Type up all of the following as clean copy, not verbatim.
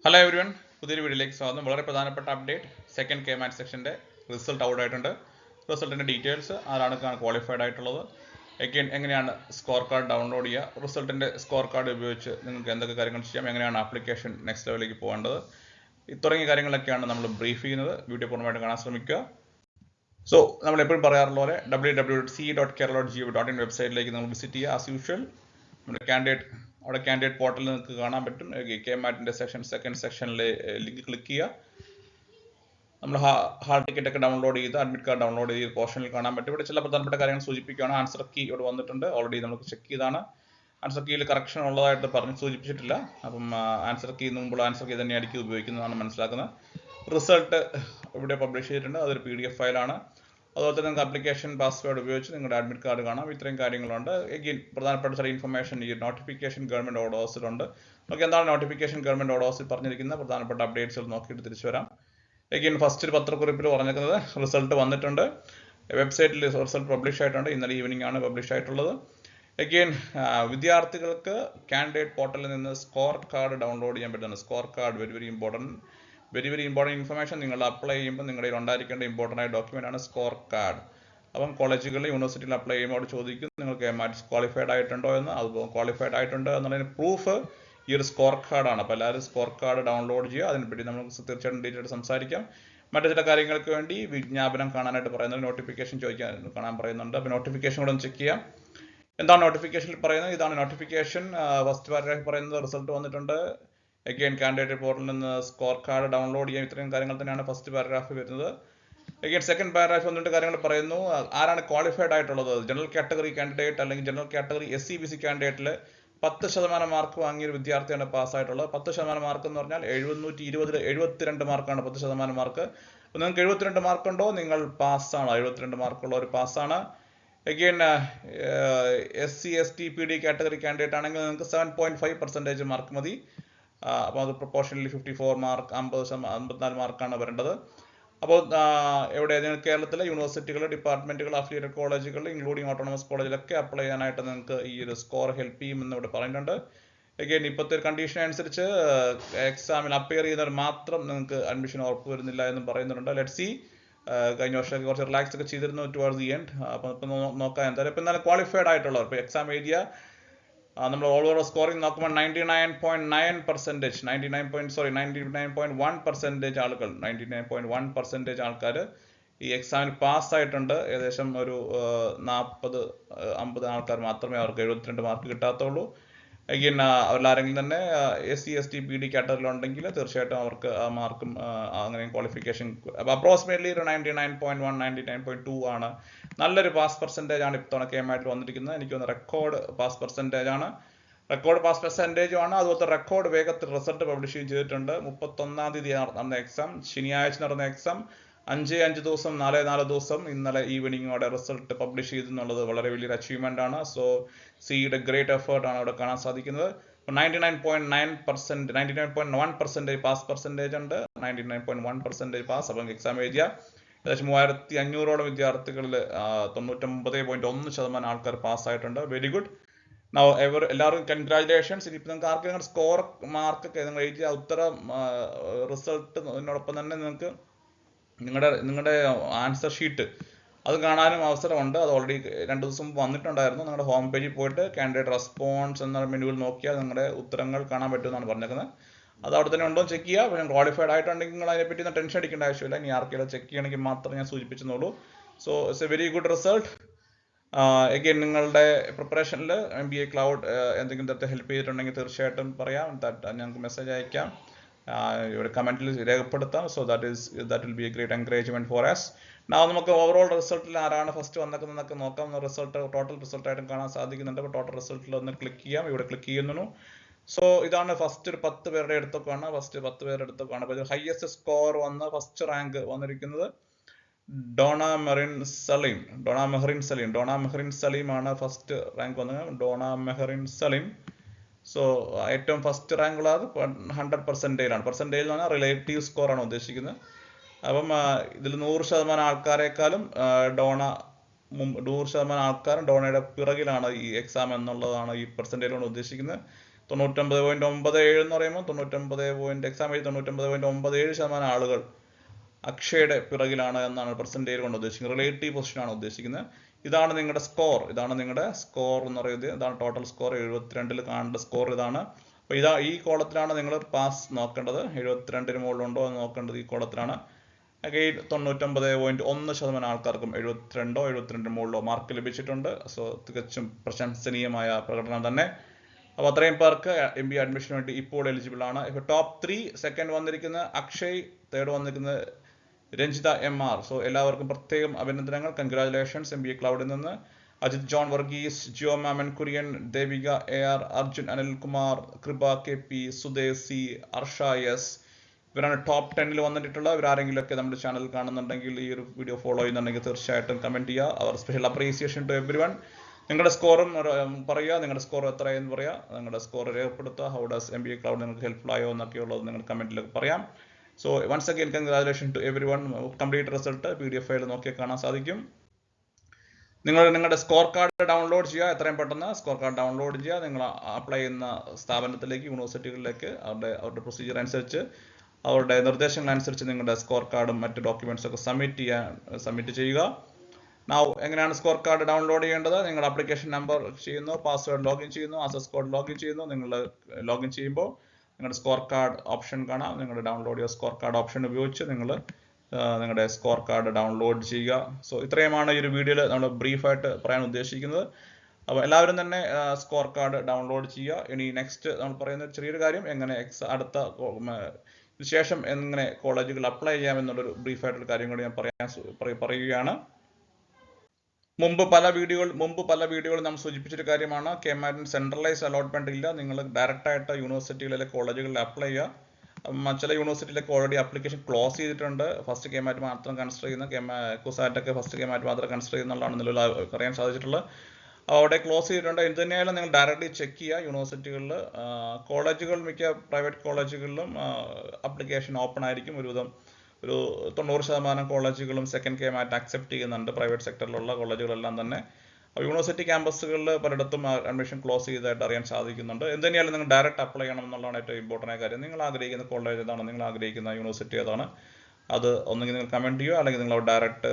Hello everyone, പുതിയൊരു വീഡിയോയിലേക്ക് സ്വാഗതം. വളരെ പ്രധാനപ്പെട്ട അപ്ഡേറ്റ്, സെക്കൻഡ് കെ മാറ്റ് സെക്ഷൻ്റെ റിസൾട്ട് ഔട്ട് ആയിട്ടുണ്ട്. റിസൾട്ടിൻ്റെ ഡീറ്റെയിൽസ്, ആരാണ് ക്വാളിഫൈഡ് ആയിട്ടുള്ളത്, എങ്ങനെയാണ് സ്കോർ കാർഡ് ഡൗൺലോഡ് ചെയ്യുക, റിസൾട്ടിൻ്റെ സ്കോർ കാർഡ് ഉപയോഗിച്ച് നിങ്ങൾക്ക് എന്തൊക്കെ കാര്യങ്ങൾ ചെയ്യാം, എങ്ങനെയാണ് ആപ്ലിക്കേഷൻ നെക്സ്റ്റ് ലെവലിലേക്ക് പോകേണ്ടത്, തുടങ്ങിയ കാര്യങ്ങളൊക്കെയാണ് നമ്മൾ ബ്രീഫ് ചെയ്യുന്നത്. വീഡിയോ പൂർണ്ണമായിട്ട് കാണാൻ ശ്രമിക്കുക. സോ നമ്മൾ എപ്പോഴും പറയാറുള്ള പോലെ www.ce.kerala.gov.in വെബ്സൈറ്റിലേക്ക് നമ്മൾ വിസിറ്റ് ചെയ്യുക. ആസ് യൂഷ്വൽ നമ്മുടെ കാൻഡിഡേറ്റ് പോർട്ടലിൽ നിങ്ങൾക്ക് കാണാൻ പറ്റും. കെ മാറ്റിൻ്റെ സെക്കൻഡ് സെക്ഷനിലെ ലിങ്ക് ക്ലിക്ക് ചെയ്യുക. നമ്മൾ ഹാൾ ടിക്കറ്റ് ഒക്കെ ഡൗൺലോഡ് ചെയ്ത് അഡ്മിറ്റ് കാർഡ് ഡൗൺലോഡ് ചെയ്ത് പോർഷനിൽ കാണാൻ പറ്റും. ഇവിടെ ചില പ്രധാനപ്പെട്ട കാര്യങ്ങൾ സൂചിപ്പിക്കുകയാണ്. ആൻസർ കീ ഇവിടെ വന്നിട്ടുണ്ട്, ഓൾറെഡി നമുക്ക് ചെക്ക് ചെയ്താണ്. ആൻസർ കീയിൽ കറക്ഷൻ ഉള്ളതായിട്ട് സൂചിപ്പിച്ചിട്ടില്ല. അപ്പം ആൻസർ കീ മുമ്പുള്ള ആൻസർ കീ തന്നെയായിരിക്കും ഉപയോഗിക്കുന്നതാണ് മനസ്സിലാക്കുന്നത്. റിസൾട്ട് ഇവിടെ പബ്ലിഷ് ചെയ്തിട്ടുണ്ട്, അതൊരു PDF ഫയലാണ്. അതുപോലെ തന്നെ നിങ്ങൾക്ക് ആപ്ലിക്കേഷൻ പാസ്വേഡ് ഉപയോഗിച്ച് നിങ്ങളുടെ അഡ്മിറ്റ് കാർഡ് കാണാം. ഇത്രയും കാര്യങ്ങളുണ്ട്. എഗെയിൻ പ്രധാനപ്പെട്ട ചില ഇൻഫർമേഷൻ ഈ നോട്ടിഫിക്കേഷൻ ഗവൺമെൻറ് ഓർഡേഴ്സിലുണ്ട്. നമുക്ക് എന്താണ് നോട്ടിഫിക്കേഷൻ ഗവൺമെൻറ് ഓർഡേഴ്സിൽ പറഞ്ഞിരിക്കുന്ന പ്രധാനപ്പെട്ട അപ്ഡേറ്റ്സുകൾ നോക്കിയിട്ട് തിരിച്ചു വരാം. എഗെയിൻ ഫസ്റ്റ് ഒരു പത്രക്കുറിപ്പിൽ പറഞ്ഞിരിക്കുന്നത് റിസൾട്ട് വന്നിട്ടുണ്ട്, വെബ്സൈറ്റിൽ റിസൾട്ട് പബ്ലിഷ് ആയിട്ടുണ്ട്. ഇന്നലെ ഈവനിങ് ആണ് പബ്ലിഷ് ആയിട്ടുള്ളത്. എഗെയിൻ വിദ്യാർത്ഥികൾക്ക് കാൻഡിഡേറ്റ് പോർട്ടലിൽ നിന്ന് സ്കോർ കാർഡ് ഡൗൺലോഡ് ചെയ്യാൻ പറ്റുന്നു. Score card very important information. നിങ്ങൾ അപ്ലൈ ചെയ്യുമ്പോൾ നിങ്ങളുടെ ഉണ്ടായിരിക്കേണ്ട ഇമ്പോർട്ടൻ്റ് ആയ ഡോക്യുമെൻ്റ് ആണ് സ്കോർ കാർഡ്. അപ്പം കോളേജുകളിൽ യൂണിവേഴ്സിറ്റിയിൽ അപ്ലൈ ചെയ്യുമ്പോൾ അവിടെ ചോദിക്കും നിങ്ങൾക്ക് മാറ്റ് ക്വാളിഫൈഡ് ആയിട്ടുണ്ടോ എന്ന്. അതുപോലെ ക്വാളിഫൈഡ് ആയിട്ടുണ്ട് എന്നുള്ളതിന് പ്രൂഫ് ഈ ഒരു സ്കോർ കാർഡാണ്. അപ്പോൾ എല്ലാവരും സ്കോർ കാർഡ് ഡൗൺലോഡ് ചെയ്യുക. അതിനെപ്പറ്റി നമുക്ക് തീർച്ചയായിട്ടും ഡീറ്റെയിൽ സംസാരിക്കാം. മറ്റു ചില കാര്യങ്ങൾക്ക് വേണ്ടി വിജ്ഞാപനം കാണാനായിട്ട് പറയുന്നത്, നോട്ടിഫിക്കേഷൻ കാണാൻ പറയുന്നുണ്ട്. അപ്പോൾ നോട്ടിഫിക്കേഷൻ കൂടെ ഒന്ന് ചെക്ക് ചെയ്യാം. എന്താണ് നോട്ടിഫിക്കേഷനിൽ പറയുന്നത്? ഇതാണ് നോട്ടിഫിക്കേഷൻ. ഫസ്റ്റ് പാരഗ്രാഫ് പറയുന്നത് റിസൾട്ട് വന്നിട്ടുണ്ട്, എഗെയിൻ കാൻഡിഡേറ്റ് പോർട്ടലിൽ നിന്ന് സ്കോർ കാർഡ് ഡൗൺലോഡ് ചെയ്യാം. ഇത്രയും കാര്യങ്ങൾ തന്നെയാണ് ഫസ്റ്റ് പാരഗ്രാഫ് വരുന്നത്. എഗെയിൻ സെക്കൻഡ് പാരഗ്രാഫ് വന്നിട്ട് കാര്യങ്ങൾ പറയുന്നു. ആരാണ് ക്വാളിഫൈഡ് ആയിട്ടുള്ളത്? ജനറൽ കാറ്റഗറി കാൻഡിഡേറ്റ് അല്ലെങ്കിൽ ജനറൽ കാറ്റഗറി SC/BC കാൻഡിഡേറ്റിൽ 10% മാർക്ക് വാങ്ങിയ ഒരു വിദ്യാർത്ഥിയാണ് പാസ്സായിട്ടുള്ളത്. 10% മാർക്ക് എന്ന് പറഞ്ഞാൽ 720 72 മാർക്കാണ് 10% മാർക്ക്. അപ്പോൾ നിങ്ങൾക്ക് 72 മാർക്കുണ്ടോ, നിങ്ങൾ പാസ്സാണ്. 72 മാർക്കുള്ള ഒരു പാസ്സാണ്. Again SC/ST PD category candidate ആണെങ്കിൽ നിങ്ങൾക്ക് 7.5% മാർക്ക് മതി. അപ്പോൾ അത് പ്രൊപ്പോർഷനലി 54 മാർക്ക് 54 മാർക്കാണ് വരേണ്ടത്. അപ്പോൾ എവിടെ കേരളത്തിലെ യൂണിവേഴ്സിറ്റികൾ, ഡിപ്പാർട്ട്മെൻറ്റുകൾ, അഫിലിയേറ്റഡ് കോളേജുകൾ ഇൻക്ലൂഡിങ് ഓട്ടോണമസ് കോളേജിലൊക്കെ അപ്ലൈ ചെയ്യാനായിട്ട് നിങ്ങൾക്ക് ഈ ഒരു സ്കോർ ഹെൽപ്പ് ചെയ്യുമെന്ന് ഇവിടെ പറയുന്നുണ്ട്. എഗെയിൻ ഇപ്പോഴത്തെ ഒരു കണ്ടീഷൻ അനുസരിച്ച് എക്സാമിൽ അപ്പിയർ ചെയ്യുന്നവർ മാത്രം നിങ്ങൾക്ക് അഡ്മിഷൻ ഉറപ്പ് വരുന്നില്ല എന്നും പറയുന്നുണ്ട്. Let see. കഴിഞ്ഞ വർഷമൊക്കെ കുറച്ച് റിലാക്സ് ഒക്കെ ചെയ്തിരുന്നു ടുവേർഡ്സ് ദി എൻഡ്. അപ്പം ഇപ്പം നോക്കാം എന്തായാലും. ഇപ്പം എന്നാലും ക്വാളിഫൈഡ് ആയിട്ടുള്ളവർ ഇപ്പോൾ എക്സാം എഴുതിയ നമ്മൾ ഓവർ സ്കോറിംഗ് നോക്കുമ്പോൾ 99.1% ആളുകൾ 99.1% ആൾക്കാർ ഈ എക്സാമിൽ പാസ്സായിട്ടുണ്ട്. ഏകദേശം ഒരു 40-50 ആൾക്കാർ മാത്രമേ അവർക്ക് 72 മാർക്ക് കിട്ടാത്തുള്ളൂ. എഗെയിൻ അവരിലാരെങ്കിലും തന്നെ SC/ST PD കാറ്റഗറിയിൽ ഉണ്ടെങ്കിൽ തീർച്ചയായിട്ടും അവർക്ക് ആ മാർക്കും അങ്ങനെ ക്വാളിഫിക്കേഷൻ അപ്രോക്സിമേറ്റ്ലി ഒരു 99.1 99.2 ആണ്. നല്ലൊരു പാസ് പെർസെൻറ്റേജ് ആണ് ഇത്തവണ കെ മാറ്റിൽ വന്നിരിക്കുന്നത്. എനിക്ക് തോന്നുന്നു റെക്കോർഡ് പാസ് പെർസെൻറ്റേജ് ആണ്. അതുപോലത്തെ റെക്കോർഡ് വേഗത്തിൽ റിസൾട്ട് പബ്ലിഷ് ചെയ്തിട്ടുണ്ട്. 31-ാം തീയതി നടന്ന എക്സാം, ശനിയാഴ്ച നടന്ന എക്സാം, 5 ദിവസം 4 ദിവസം ഇന്നലെ ഈവനിങ്ങോടെ റിസൾട്ട് പബ്ലിഷ് ചെയ്തെന്നുള്ളത് വളരെ വലിയൊരു അച്ചീവ്മെൻ്റ് ആണ്. സോ സിയുടെ ഗ്രേറ്റ് എഫേർട്ട് ആണ് അവിടെ കാണാൻ സാധിക്കുന്നത്. 99.1% പാസ് പെർസെൻറ്റേജ് ഉണ്ട്. 99.1% പാസ്. അപ്പം എക്സാം എഴുതിയ ഏകദേശം 3500ഓളം വിദ്യാർത്ഥികളിൽ 99.1% ആൾക്കാർ പാസ്സായിട്ടുണ്ട്. Very good. എല്ലാവർക്കും കൺഗ്രാജുലേഷൻസ്. ഇനിയിപ്പോൾ നിങ്ങൾക്ക് ആർക്കെങ്കിലും സ്കോർ മാർക്കൊക്കെ നിങ്ങൾ എഴുതിയ ഉത്തരം റിസൾട്ടിനോടൊപ്പം തന്നെ നിങ്ങൾക്ക് നിങ്ങളുടെ ആൻസർ ഷീറ്റ് അത് കാണാനും അവസരമുണ്ട്. അത് ഓൾറെഡി 2 ദിവസം വന്നിട്ടുണ്ടായിരുന്നു. നിങ്ങളുടെ ഹോം പേജിൽ പോയിട്ട് കാൻഡിഡേറ്റ് റെസ്പോൺസ് എന്ന മെനുവിൽ നോക്കിയാൽ നിങ്ങളുടെ ഉത്തരങ്ങൾ കാണാൻ പറ്റുമെന്നാണ് പറഞ്ഞേക്കുന്നത്. അത് അവിടെ തന്നെ ഉണ്ടോ ചെക്ക് ചെയ്യുക. അപ്പോൾ ഞാൻ ക്വാളിഫൈഡ് ആയിട്ടുണ്ടെങ്കിൽ നിങ്ങൾ അതിനെപ്പറ്റി ഒന്ന് ടെൻഷൻ അടിക്കേണ്ട ആവശ്യമില്ല. ഇനി ആർക്കെങ്കിലും ചെക്ക് ചെയ്യണമെങ്കിൽ മാത്രം ഞാൻ സൂചിപ്പിച്ചെന്നുള്ളൂ. So it's a very good result. Again നിങ്ങളുടെ പ്രിപ്പറേഷനിൽ MBA ക്ലൗഡ് എന്തെങ്കിലും തരത്തിൽ ഹെൽപ്പ് ചെയ്തിട്ടുണ്ടെങ്കിൽ തീർച്ചയായിട്ടും പറയാം. ഞങ്ങൾക്ക് മെസ്സേജ് അയക്കാം, ഇവിടെ കമൻറ്റിൽ രേഖപ്പെടുത്താം. So that will be a great encouragement for us. നമുക്ക് ഓവറോൾ റിസൾട്ടിൽ ആരാണ് ഫസ്റ്റ് വന്നേക്കുന്നതെന്നൊക്കെ നോക്കാം. റിസൾട്ട് ടോട്ടൽ റിസൾട്ടായിട്ടും കാണാൻ സാധിക്കുന്നുണ്ട്. അപ്പോൾ ടോട്ടൽ റിസൾട്ടിൽ ഒന്ന് ക്ലിക്ക് ചെയ്യാം. ഇവിടെ ക്ലിക്ക് ചെയ്യുന്നു. സോ ഇതാണ് ഫസ്റ്റ് ഒരു 10 പേരുടെ അടുത്തൊക്കെയാണ്. അപ്പോൾ ഇത് ഹയസ്റ്റ് സ്കോർ വന്ന് ഫസ്റ്റ് റാങ്ക് വന്നിരിക്കുന്നത് ഡോണ മെഹറിൻ സലീം ആണ് ഫസ്റ്റ് റാങ്ക് വന്നത്. ഡോണ മെഹറിൻ സലീം. സോ ഏറ്റവും ഫസ്റ്റ് റാങ്ക് ഉള്ളത് 100% ആണ്. പെർസെൻറ്റേജ് എന്ന് പറഞ്ഞാൽ റിലേറ്റീവ് സ്കോർ ആണ് ഉദ്ദേശിക്കുന്നത്. അപ്പം ഇതിൽ 100% ആൾക്കാരെക്കാളും 100% ആൾക്കാരും ഡോണയുടെ പിറകിലാണ് ഈ എക്സാം എന്നുള്ളതാണ് ഈ പെർസെൻറ്റേജ് കൊണ്ട് ഉദ്ദേശിക്കുന്നത്. 99.97 എന്ന് പറയുമ്പോൾ 99 എക്സാം എഴുതി 99.97% ആളുകൾ അക്ഷയുടെ പിറകിലാണ് എന്നാണ് പെർസെൻറ്റേജ് കൊണ്ട് ഉദ്ദേശിക്കുന്നത്. റിലേറ്റീവ് പൊസിഷനാണ് ഉദ്ദേശിക്കുന്നത്. ഇതാണ് നിങ്ങളുടെ സ്കോർ എന്ന് പറയുന്നത്. ഇതാണ് ടോട്ടൽ സ്കോർ. 72 കാണേണ്ട സ്കോർ ഇതാണ്. അപ്പോൾ ഈ കോളത്തിലാണ് നിങ്ങൾ പാസ് നോക്കേണ്ടത്. 72 മുകളിലുണ്ടോ എന്ന് നോക്കേണ്ടത് ഈ കോളത്തിലാണ്. അഗെയിൻ 99.1% ആൾക്കാർക്കും 72 മുകളിലോ മാർക്ക് ലഭിച്ചിട്ടുണ്ട്. സോ തികച്ചും പ്രശംസനീയമായ പ്രകടനം തന്നെ. അപ്പോൾ അത്രയും പേർക്ക് MBA അഡ്മിഷന് വേണ്ടി ഇപ്പോൾ എലിജിബിൾ ആണ്. ഇപ്പോൾ ടോപ്പ് 3 സെക്കൻഡ് വന്നിരിക്കുന്ന അക്ഷയ്, തേർഡ് വന്നിരിക്കുന്നത് രഞ്ജിത MR. സോ എല്ലാവർക്കും പ്രത്യേകം അഭിനന്ദനങ്ങൾ. കൺഗ്രാജുലേഷൻസ് MBA ക്ലൗഡിൽ നിന്ന്. അജിത് ജോൺ വർഗീസ്, ജിയോ മാമൻ കുര്യൻ, ദേവിക AR, അർജുൻ അനിൽകുമാർ, കൃപ KP, സുദേശി, അർഷ S ഇവരാണ് ടോപ്പ് 10 വന്നിട്ടുള്ള. ഇവരാരെങ്കിലുമൊക്കെ നമ്മുടെ ചാനൽ കാണുന്നുണ്ടെങ്കിൽ, ഈ ഒരു വീഡിയോ ഫോളോ ചെയ്യുന്നുണ്ടെങ്കിൽ തീർച്ചയായിട്ടും കമൻറ്റ് ചെയ്യുക. അവർ special appreciation to everyone. നിങ്ങളുടെ സ്കോറും പറയുക, നിങ്ങളുടെ സ്കോർ എത്രയെന്ന് പറയുക, നിങ്ങളുടെ സ്കോർ രേഖപ്പെടുത്തുക. ഹൗ ഡസ് MBA ക്ലൗഡ് നിങ്ങൾക്ക് ഹെൽപ്ഫുൾ ആയോ എന്നൊക്കെയുള്ളത് നിങ്ങൾ കമൻറ്റിലൊക്കെ പറയാം. So once again congratulation to everyone. Complete result PDF file നോക്കിയാൽ കാണാൻ സാധിക്കും. നിങ്ങളുടെ സ്കോർ കാർഡ് ഡൗൺലോഡ് ചെയ്യുക. എത്രയും പെട്ടെന്ന് സ്കോർ കാർഡ് ഡൗൺലോഡ് ചെയ്യുക. നിങ്ങൾ അപ്ലൈ ചെയ്യുന്ന സ്ഥാപനത്തിലേക്ക്, യൂണിവേഴ്സിറ്റികളിലേക്ക് അവരുടെ പ്രൊസീജിയർ അനുസരിച്ച്, അവരുടെ നിർദ്ദേശങ്ങൾ അനുസരിച്ച് നിങ്ങളുടെ സ്കോർ കാർഡും മറ്റ് ഡോക്യുമെന്റ്സ് ഒക്കെ സബ്മിറ്റ് ചെയ്യുക. എങ്ങനെയാണ് സ്കോർ കാർഡ് ഡൗൺലോഡ് ചെയ്യേണ്ടത്? നിങ്ങൾ ആപ്ലിക്കേഷൻ നമ്പർ ചെയ്യുന്നു, പാസ്വേഡ് ലോഗിൻ ചെയ്യുന്നു, ആക്സസ് കോഡ് ലോഗിൻ ചെയ്യുന്നു. നിങ്ങൾ ലോഗിൻ ചെയ്യുമ്പോൾ നിങ്ങളുടെ സ്കോർ കാർഡ് ഓപ്ഷൻ കാണാം. നിങ്ങളുടെ ഡൗൺലോഡ് ചെയ്യുക സ്കോർ കാർഡ് ഓപ്ഷൻ ഉപയോഗിച്ച് നിങ്ങൾ നിങ്ങളുടെ സ്കോർ കാർഡ് ഡൗൺലോഡ് ചെയ്യുക. സോ ഇത്രയുമാണ് ഈ ഒരു വീഡിയോയിൽ നമ്മൾ ബ്രീഫായിട്ട് പറയാൻ ഉദ്ദേശിക്കുന്നത്. അപ്പോൾ എല്ലാവരും തന്നെ സ്കോർ കാർഡ് ഡൗൺലോഡ് ചെയ്യുക. ഇനി നെക്സ്റ്റ് നമ്മൾ പറയുന്ന ചെറിയൊരു കാര്യം, എങ്ങനെ അടുത്ത ശേഷം എങ്ങനെ കോളേജുകൾ അപ്ലൈ ചെയ്യാം എന്നുള്ളൊരു ബ്രീഫായിട്ടുള്ള കാര്യം കൂടി ഞാൻ പറയുകയാണ്. മുമ്പ് പല വീഡിയോകൾ നാം സൂചിപ്പിച്ചൊരു കാര്യമാണ്, KMAT സെൻട്രലൈസ് അലോട്ട്മെന്റ് ഇല്ല. നിങ്ങൾ ഡയറക്റ്റ് ആയിട്ട് യൂണിവേഴ്സിറ്റികളിലെ കോളേജുകളിൽ അപ്ലൈ ചെയ്യുക. ചില യൂണിവേഴ്സിറ്റിയിലൊക്കെ ഓൾറെഡി ആപ്ലിക്കേഷൻ ക്ലോസ് ചെയ്തിട്ടുണ്ട്. ഫസ്റ്റ് KMAT മാത്രം കൺസിഡർ ചെയ്യുന്ന കുസാറ്റൊക്കെ ഫസ്റ്റ് KMAT മാത്രം കൺസിഡർ ചെയ്യുന്നതാണ് നിലവിൽ അറിയാൻ സാധിച്ചിട്ടുള്ളത്. അവിടെ ക്ലോസ് ചെയ്തിട്ടുണ്ട്. എന്ത് തന്നെയായാലും നിങ്ങൾ ഡയറക്റ്റ്ലി ചെക്ക് ചെയ്യുക യൂണിവേഴ്സിറ്റികളിൽ. കോളേജുകൾ, മിക്ക പ്രൈവറ്റ് കോളേജുകളിലും ആപ്ലിക്കേഷൻ ഓപ്പൺ ആയിരിക്കും. ഒരു 90% കോളേജുകളും സെക്കൻഡ് KMAT അക്സെപ്റ്റ് ചെയ്യുന്നുണ്ട്. പ്രൈവറ്റ് സെക്ടറിലുള്ള കോളേജുകളെല്ലാം തന്നെ. യൂണിവേഴ്സിറ്റി ക്യാമ്പസുകളിൽ പലയിടത്തും അഡ്മിഷൻ ക്ലോസ് ചെയ്തതായിട്ട് അറിയാൻ സാധിക്കുന്നുണ്ട്. എന്ത് തന്നെയാലും നിങ്ങൾ ഡയറക്റ്റ് അപ്ലൈ ചെയ്യണം എന്നുള്ളതാണ് ഏറ്റവും ഇമ്പോർട്ടൻ്റ് ആയ കാര്യം. നിങ്ങൾ ആഗ്രഹിക്കുന്ന കോളേജ് ഏതാണ്, നിങ്ങൾ ആഗ്രഹിക്കുന്ന യൂണിവേഴ്സിറ്റി ഏതാണ്, അത് ഒന്നെങ്കിൽ നിങ്ങൾ കമൻറ്റ് ചെയ്യുക, അല്ലെങ്കിൽ നിങ്ങൾ ഡയറക്റ്റ്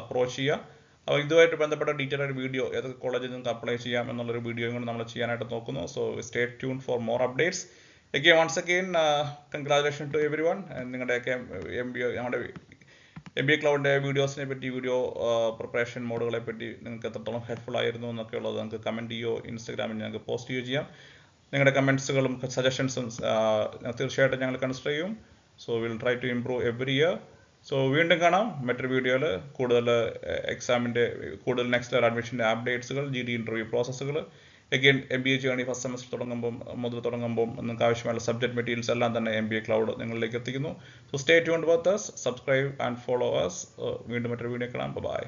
അപ്രോച്ച് ചെയ്യുക. അപ്പോൾ ഇതുമായിട്ട് ബന്ധപ്പെട്ട ഡീറ്റെയിൽ ആയിട്ട് വീഡിയോ, ഏതൊക്കെ കോളേജിൽ നിങ്ങൾക്ക് അപ്ലൈ ചെയ്യാം എന്നുള്ളൊരു വീഡിയോയും കൂടി നമ്മൾ ചെയ്യാനായിട്ട് നോക്കുന്നു. So stay tune for more updates. Once again congratulation to everyone. നിങ്ങളുടെയൊക്കെ നമ്മുടെ MBA ക്ലൗഡിൻ്റെ വീഡിയോസിനെ പറ്റി, വീഡിയോ പ്രിപ്പറേഷൻ മോഡുകളെ പറ്റി നിങ്ങൾക്ക് എത്രത്തോളം ഹെൽപ്ഫുൾ ആയിരുന്നു എന്നൊക്കെ ഉള്ളത് നിങ്ങൾക്ക് കമൻറ്റ് ചെയ്യുകയോ ഇൻസ്റ്റഗ്രാമിൽ ഞങ്ങൾക്ക് പോസ്റ്റ് ചെയ്യുകയോ ചെയ്യാം. നിങ്ങളുടെ കമൻറ്റ്സുകളും സജഷൻസും തീർച്ചയായിട്ടും ഞങ്ങൾ കൺസിഡർ ചെയ്യും. So will try to improve every year. So വീണ്ടും കാണാം മറ്റൊരു വീഡിയോയിൽ. കൂടുതൽ നെക്സ്റ്റ് ലെവൽ അഡ്മിഷൻ്റെ അപ്ഡേറ്റ്സുകൾ, GD ഇൻ്റർവ്യൂ പ്രോസസ്സുകൾ, again MBA journey first semester തുടങ്ങുമ്പോൾ നിങ്ങൾക്ക് ആവശ്യമായുള്ള സബ്ജക്ട് മെറ്റീരിയൽസ് എല്ലാം തന്നെ MBA ക്ലൗഡ് നിങ്ങളിലേക്ക് എത്തിക്കുന്നു. So stay tuned with us, subscribe and follow us. വീണ്ടും മറ്റൊരു വീഡിയോ കാണാം. ബൈ.